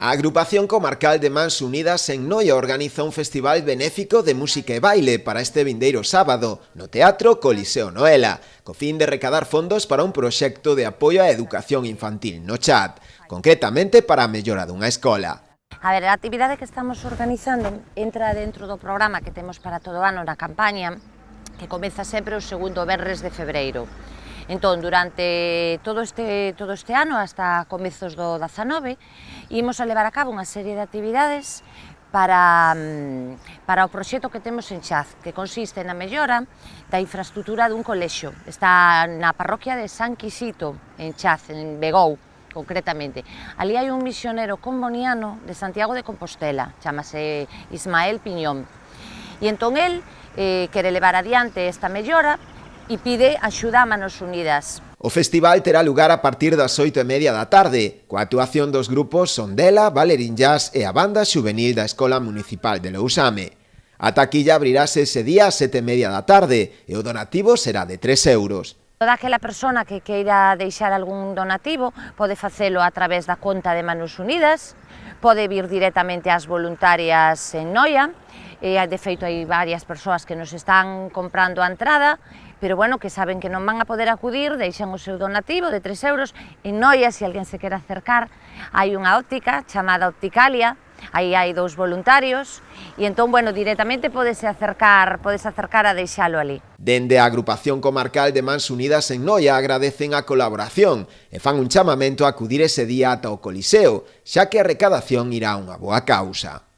A Agrupación Comarcal de Mans Unidas en Noia organiza un festival benéfico de música e baile para este vindeiro sábado no Teatro Coliseo Noela, co fin de recadar fondos para un proxecto de apoio á educación infantil no Chad, concretamente para a mellora dunha escola. A ver, a actividade que estamos organizando entra dentro do programa que temos para todo o ano na campaña, que comeza sempre o segundo venres de febreiro. Entón, durante todo este ano, hasta comezos do 19, imos a levar a cabo unha serie de actividades para o proxecto que temos en Chaz, que consiste na mellora da infraestructura dun colexio. Está na parroquia de San Quisito, en Chaz, en Begou, concretamente. Ali hai un misionero comboniano de Santiago de Compostela, chamase Ismael Piñón. E entón el quere levar adiante esta mellora e pide axuda a Manos Unidas. O festival terá lugar a partir das 8:30 da tarde, coa actuación dos grupos Sondela, Valerín Jazz e a banda xuvenil da Escola Municipal de Lousame. A taquilla abrirase ese día a 7:30 da tarde e o donativo será de 3 euros. Toda aquela persona que queira deixar algún donativo pode facelo a través da conta de Manos Unidas, pode vir directamente ás voluntarias en Noia, e de feito hai varias persoas que nos están comprando a entrada, pero bueno, que saben que non van a poder acudir, deixan o seu donativo de 3 euros. En Noia, se alguén se quer acercar, hai unha óptica chamada Opticalia, aí hai 2 voluntarios, e entón, bueno, directamente podes acercar a deixalo ali. Dende a Agrupación Comarcal de Mans Unidas en Noia agradecen a colaboración e fan un chamamento a acudir ese día ata o Coliseo, xa que a recadación irá a unha boa causa.